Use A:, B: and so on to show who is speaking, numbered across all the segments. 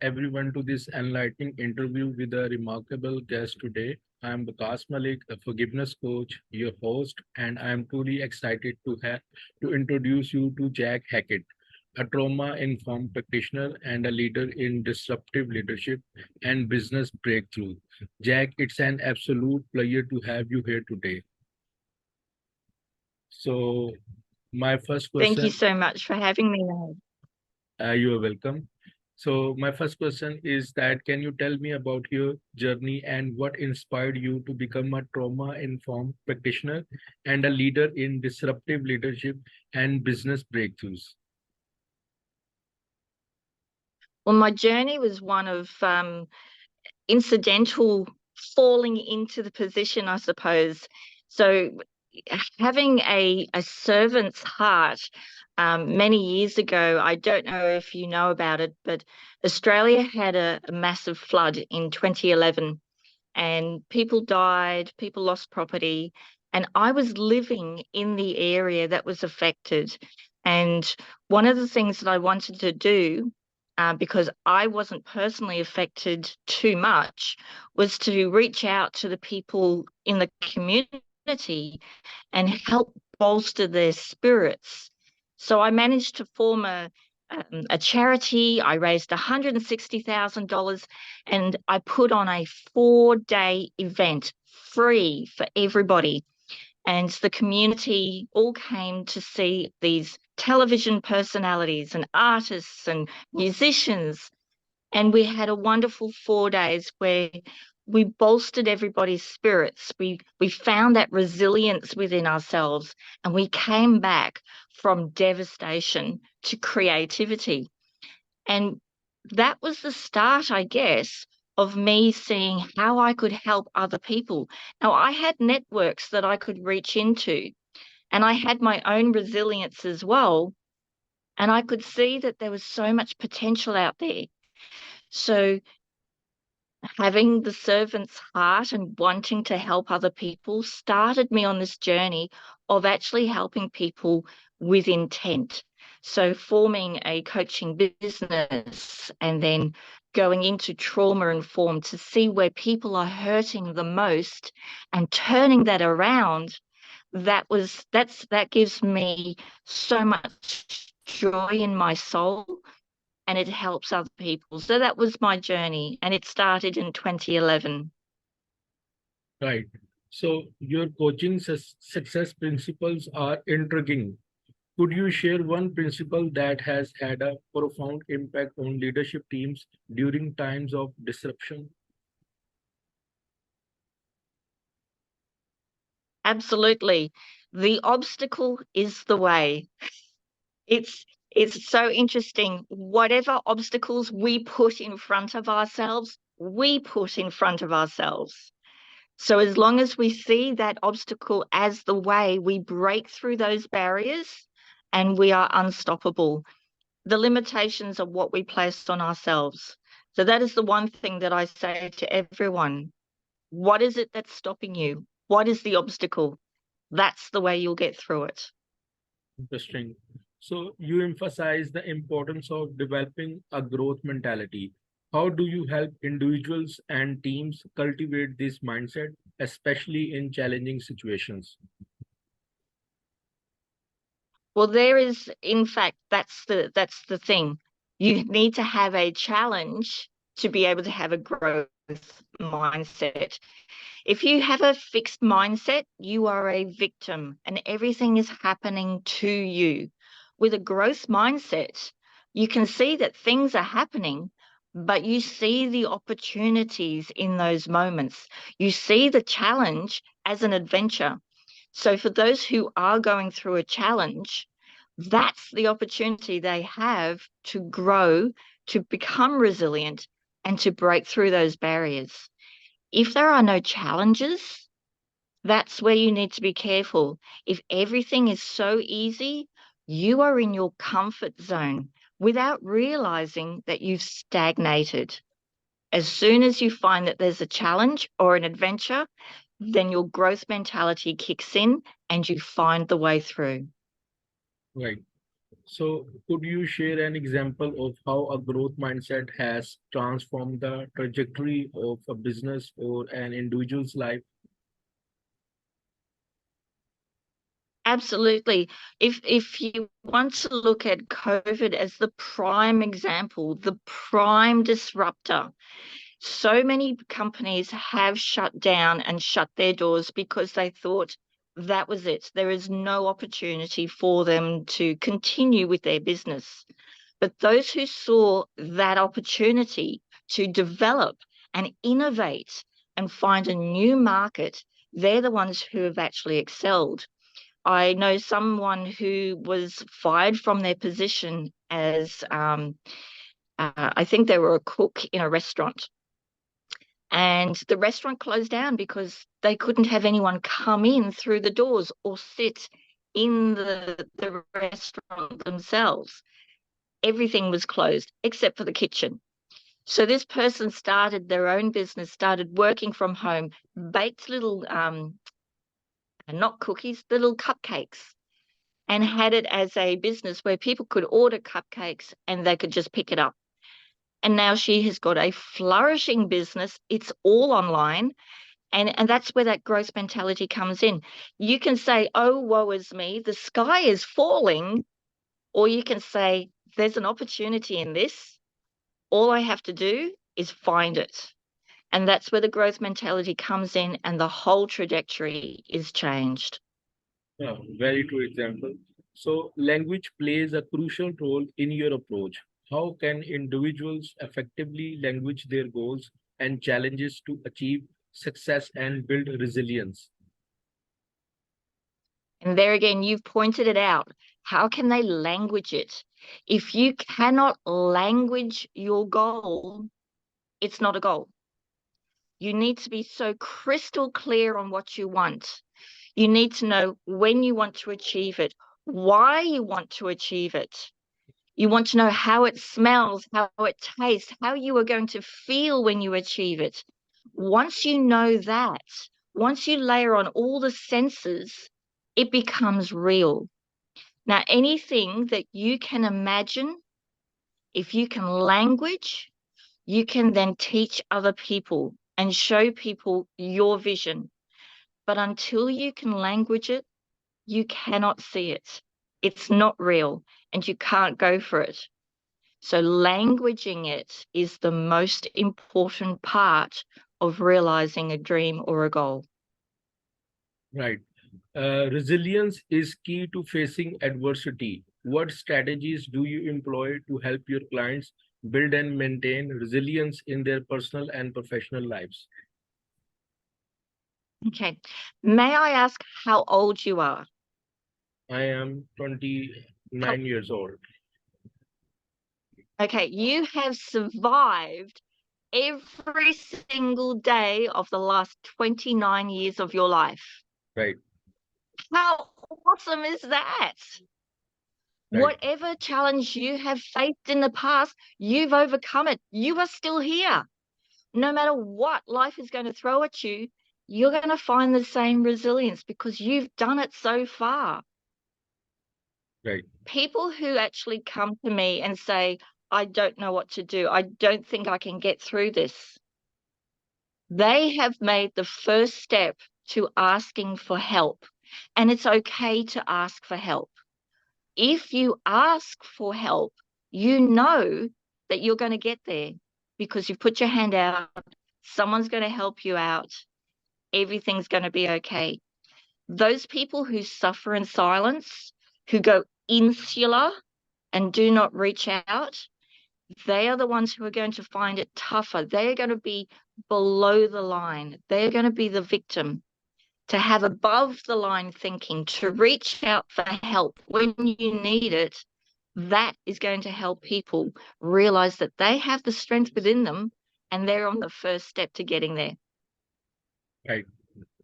A: everyone to this enlightening interview with a remarkable guest today. I am Vikas Malik, a forgiveness coach, your host, and I am truly excited to introduce you to Jacq Hackett, a trauma-informed practitioner and a leader in disruptive leadership and business breakthrough. Jacq, it's an absolute pleasure to have you here today. So, my first
B: Thank you
A: question,
B: so much for having me, Nahid.
A: you are welcome. So my first question is that can you tell me about your journey and what inspired you to become a trauma-informed practitioner and a leader in disruptive leadership and business breakthroughs?
B: Well, my journey was one of incidental falling into the position, I suppose. So having a servant's heart, many years ago, I don't know if you know about it, but Australia had a massive flood in 2011 and people died, people lost property. And I was living in the area that was affected. And one of the things that I wanted to do, because I wasn't personally affected too much, was to reach out to the people in the community and help bolster their spirits. So I managed to form a charity. I raised $160,000 and I put on a 4-day event free for everybody. And the community all came to see these television personalities and artists and musicians. And we had a wonderful 4 days where we bolstered everybody's spirits. We found that resilience within ourselves and we came back from devastation to creativity. And that was the start, I guess, of me seeing how I could help other people. Now, I had networks that I could reach into, and I had my own resilience as well. And I could see that there was so much potential out there. So, having the servant's heart and wanting to help other people started me on this journey of actually helping people with intent. So, forming a coaching business and then going into trauma informed to see where people are hurting the most and turning that around. That gives me so much joy in my soul and it helps other people. So that was my journey, and it started in 2011.
A: Right. So your coaching success principles are intriguing. Could you share one principle that has had a profound impact on leadership teams during times of disruption?
B: Absolutely. The obstacle is the way. It's so interesting. Whatever obstacles we put in front of ourselves, we put in front of ourselves. So as long as we see that obstacle as the way, we break through those barriers and we are unstoppable. The limitations of what we place on ourselves. So that is the one thing that I say to everyone. What is it that's stopping you? What is the obstacle? That's the way you'll get through it.
A: Interesting. So you emphasize the importance of developing a growth mentality. How do you help individuals and teams cultivate this mindset, especially in challenging situations?
B: Well, there is, in fact, that's the thing. You need to have a challenge to be able to have a growth mindset. If you have a fixed mindset, you are a victim and everything is happening to you. With a growth mindset, you can see that things are happening, but you see the opportunities in those moments. You see the challenge as an adventure. So for those who are going through a challenge, that's the opportunity they have to grow, to become resilient, and to break through those barriers. If there are no challenges, that's where you need to be careful. If everything is so easy, you are in your comfort zone without realizing that you've stagnated. As soon as you find that there's a challenge or an adventure, then your growth mentality kicks in and you find the way through.
A: Right. So, could you share an example of how a growth mindset has transformed the trajectory of a business or an individual's life?
B: Absolutely. If you want to look at COVID as the prime example, the prime disruptor, so many companies have shut down and shut their doors because they thought that was it. There is no opportunity for them to continue with their business. But those who saw that opportunity to develop and innovate and find a new market, they're the ones who have actually excelled. I know someone who was fired from their position as, I think they were a cook in a restaurant. And the restaurant closed down because they couldn't have anyone come in through the doors or sit in the restaurant themselves. Everything was closed except for the kitchen. So this person started their own business, started working from home, baked little, not cookies, the little cupcakes, and had it as a business where people could order cupcakes and they could just pick it up. And now she has got a flourishing business. It's all online. And that's where that growth mentality comes in. You can say, oh, woe is me, the sky is falling, or you can say, there's an opportunity in this. All I have to do is find it. And that's where the growth mentality comes in and the whole trajectory is changed.
A: Yeah, very true example. So, language plays a crucial role in your approach. How can individuals effectively language their goals and challenges to achieve success and build resilience?
B: And there again, you've pointed it out. How can they language it? If you cannot language your goal, it's not a goal. You need to be so crystal clear on what you want. You need to know when you want to achieve it, why you want to achieve it. You want to know how it smells, how it tastes, how you are going to feel when you achieve it. Once you know that, once you layer on all the senses, it becomes real. Now, anything that you can imagine, if you can language, you can then teach other people and show people your vision. But until you can language it, you cannot see it. It's not real and you can't go for it. So languaging it is the most important part of realizing a dream or a goal.
A: Right. Resilience is key to facing adversity. What strategies do you employ to help your clients build and maintain resilience in their personal and professional lives?
B: Okay. May I ask how old you are?
A: I am
B: How,
A: 29 years old.
B: okay, you have survived every single day of the last 29 years of your life.
A: Right,
B: How awesome is that?
A: right,
B: Whatever challenge you have faced in the past, you've overcome it. You are still here. No matter what life is going to throw at you, you're going to find the same resilience because you've done it so far.
A: right,
B: People who actually come to me and say, I don't know what to do, I don't think I can get through this, they have made the first step to asking for help. And it's okay to ask for help. If you ask for help, you know that you're going to get there because you've put your hand out, someone's going to help you out, everything's going to be okay. Those people who suffer in silence, who go insular and do not reach out, they are the ones who are going to find it tougher. They are going to be below the line. They're going to be the victim. To have above the line thinking, to reach out for help when you need it, that is going to help people realize that they have the strength within them and they're on the first step to getting there.
A: right.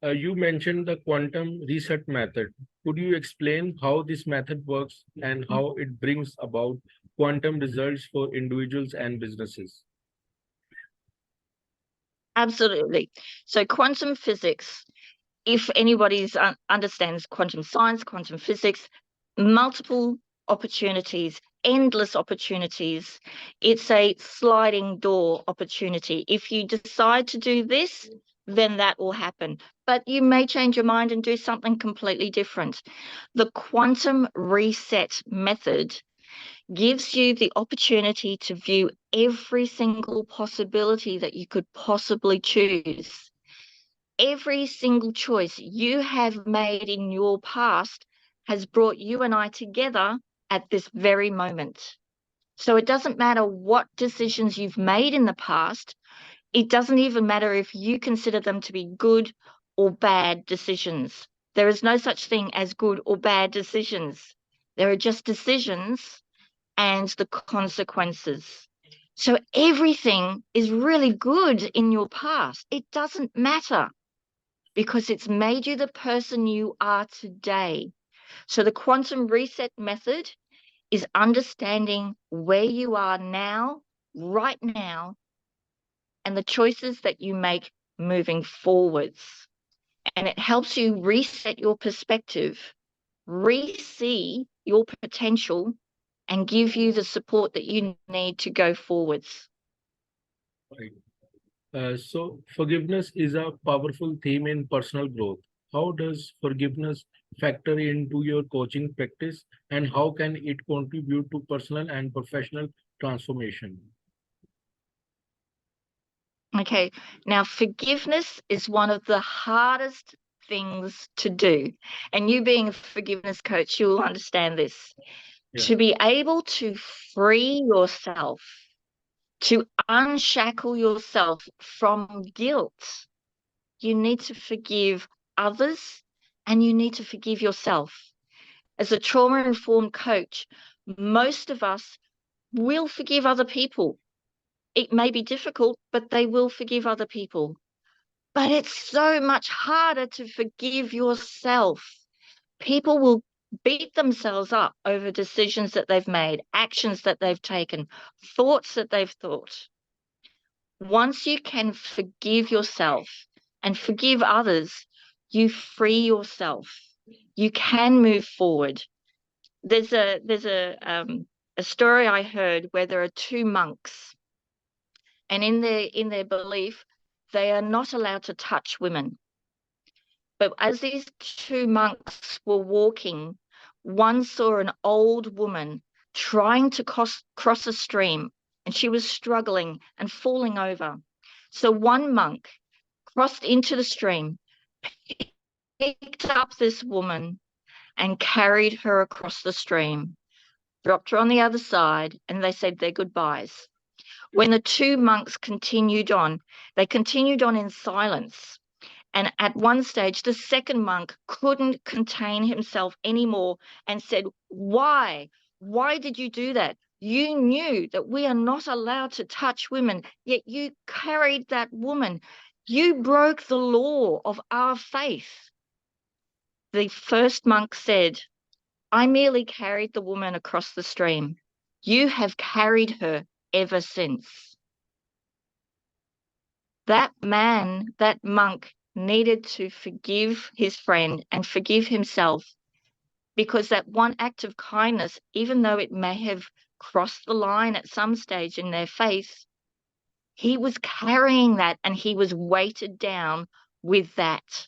A: You mentioned the quantum reset method. Could you explain how this method works and how it brings about quantum results for individuals and businesses?
B: Absolutely. So quantum physics, if anybody understands quantum science, quantum physics, multiple opportunities, endless opportunities. It's a sliding door opportunity. If you decide to do this, then that will happen. But you may change your mind and do something completely different. The quantum reset method gives you the opportunity to view every single possibility that you could possibly choose. Every single choice you have made in your past has brought you and I together at this very moment. So it doesn't matter what decisions you've made in the past. It doesn't even matter if you consider them to be good or bad decisions. There is no such thing as good or bad decisions. There are just decisions and the consequences. So everything is really good in your past. It doesn't matter because it's made you the person you are today. So the quantum reset method is understanding where you are now, right now, and the choices that you make moving forwards. And it helps you reset your perspective, re-see your potential, and give you the support that you need to go forwards.
A: Right. So forgiveness is a powerful theme in personal growth. How does forgiveness factor into your coaching practice, and how can it contribute to personal and professional transformation?
B: Okay, now forgiveness is one of the hardest things to do. And you being a forgiveness coach, you'll understand this.
A: Yeah.
B: To be able to free yourself, to unshackle yourself from guilt, you need to forgive others and you need to forgive yourself. As a trauma-informed coach, most of us will forgive other people. It may be difficult, but they will forgive other people. But it's so much harder to forgive yourself. People will beat themselves up over decisions that they've made, actions that they've taken, thoughts that they've thought. Once you can forgive yourself and forgive others, you free yourself. You can move forward. There's a story I heard where there are two monks, and in their belief, they are not allowed to touch women. But as these two monks were walking, one saw an old woman trying to cross a stream, and she was struggling and falling over. So one monk crossed into the stream, picked up this woman, and carried her across the stream, dropped her on the other side, and they said their goodbyes. When the two monks continued on, they continued on in silence. And at one stage, the second monk couldn't contain himself anymore and said, Why? Why did you do that? You knew that we are not allowed to touch women, yet you carried that woman. You broke the law of our faith. The first monk said, I merely carried the woman across the stream. You have carried her ever since. That man, that monk, needed to forgive his friend and forgive himself, because that one act of kindness, even though it may have crossed the line at some stage in their faith, he was carrying that and he was weighted down with that.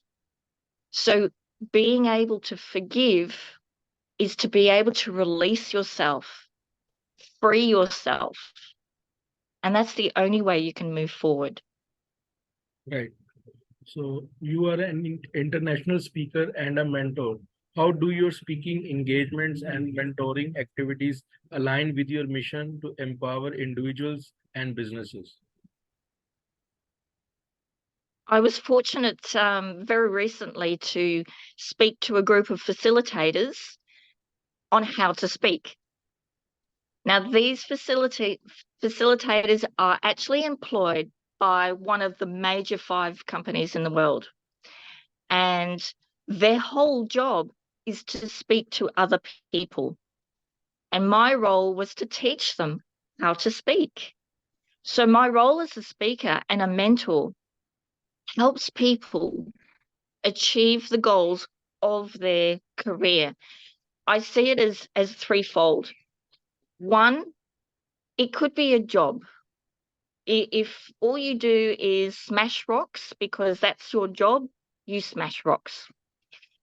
B: So being able to forgive is to be able to release yourself, free yourself. And that's the only way you can move forward.
A: Right. So you are an international speaker and a mentor. How do your speaking engagements and mentoring activities align with your mission to empower individuals and businesses?
B: I was fortunate very recently to speak to a group of facilitators on how to speak. Now, these facilitators are actually employed by one of the major 5 companies in the world. And their whole job is to speak to other people. And my role was to teach them how to speak. So my role as a speaker and a mentor helps people achieve the goals of their career. I see it as threefold. One, it could be a job. If all you do is smash rocks because that's your job, you smash rocks.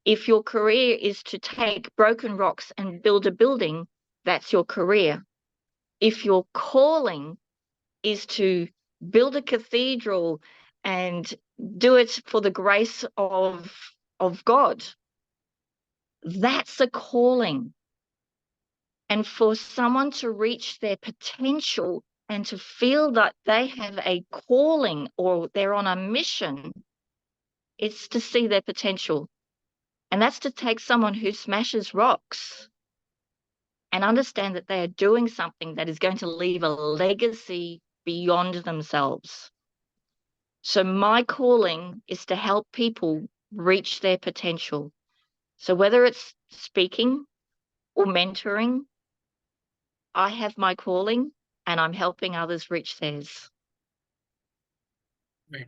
B: If your career is to take broken rocks and build a building, that's your career. If your calling is to build a cathedral and do it for the grace of God, that's a calling. And for someone to reach their potential and to feel that they have a calling or they're on a mission, it's to see their potential. And that's to take someone who smashes rocks and understand that they are doing something that is going to leave a legacy beyond themselves. So my calling is to help people reach their potential. So whether it's speaking or mentoring, I have my calling and I'm helping others reach theirs.
A: Right.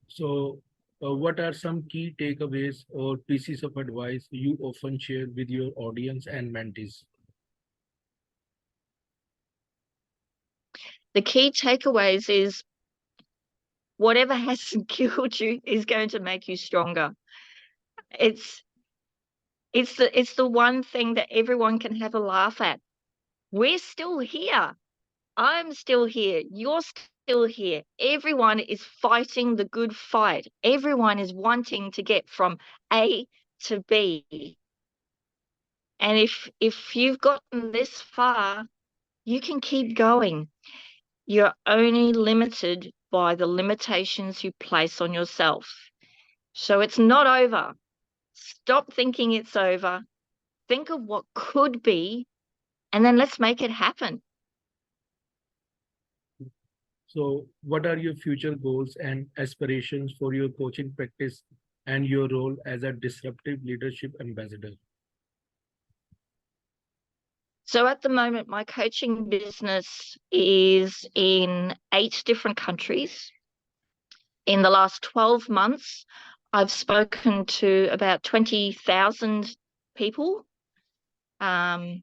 A: So, what are some key takeaways or pieces of advice you often share with your audience and mentees?
B: The key takeaways is whatever hasn't killed you is going to make you stronger. It's the one thing that everyone can have a laugh at. We're still here. I'm still here. You're still here. Everyone is fighting the good fight. Everyone is wanting to get from A to B. And if you've gotten this far, you can keep going. You're only limited by the limitations you place on yourself. So it's not over. Stop thinking it's over. Think of what could be, and then let's make it happen.
A: So, what are your future goals and aspirations for your coaching practice and your role as a disruptive leadership ambassador?
B: So at the moment, my coaching business is in 8 different countries. In the last 12 months, I've spoken to about 20,000 people. I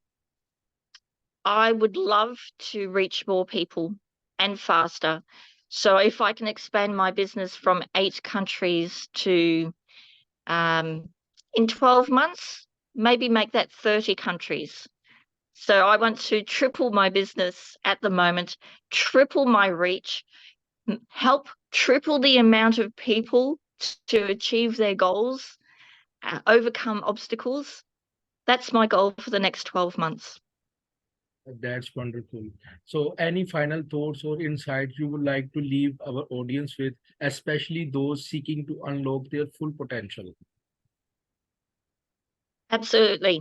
B: would love to reach more people and faster. So if I can expand my business from 8 countries to in 12 months, maybe make that 30 countries. So I want to triple my business at the moment, triple my reach, help triple the amount of people to achieve their goals, overcome obstacles. That's my goal for the next 12 months.
A: That's wonderful. So, any final thoughts or insights you would like to leave our audience with, especially those seeking to unlock their full potential?
B: Absolutely.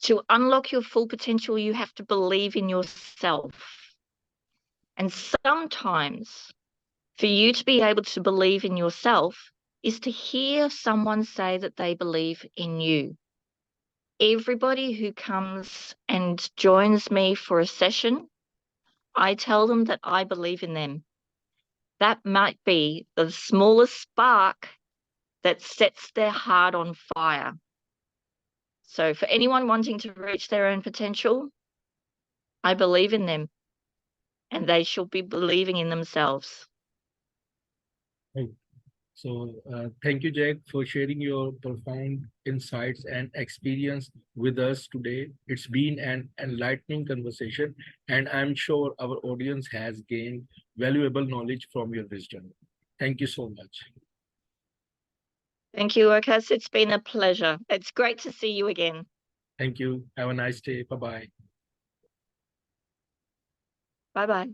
B: To unlock your full potential, you have to believe in yourself. And sometimes for you to be able to believe in yourself is to hear someone say that they believe in you. Everybody who comes and joins me for a session, I tell them that I believe in them. That might be the smallest spark that sets their heart on fire. So for anyone wanting to reach their own potential, I believe in them and they should be believing in themselves.
A: Right. So, thank you, Jacq, for sharing your profound insights and experience with us today. It's been an enlightening conversation, and I'm sure our audience has gained valuable knowledge from your wisdom. Thank you so much.
B: Thank you, Okas. It's been a pleasure. It's great to see you again.
A: Thank you. Have a nice day. Bye bye.
B: Bye-bye.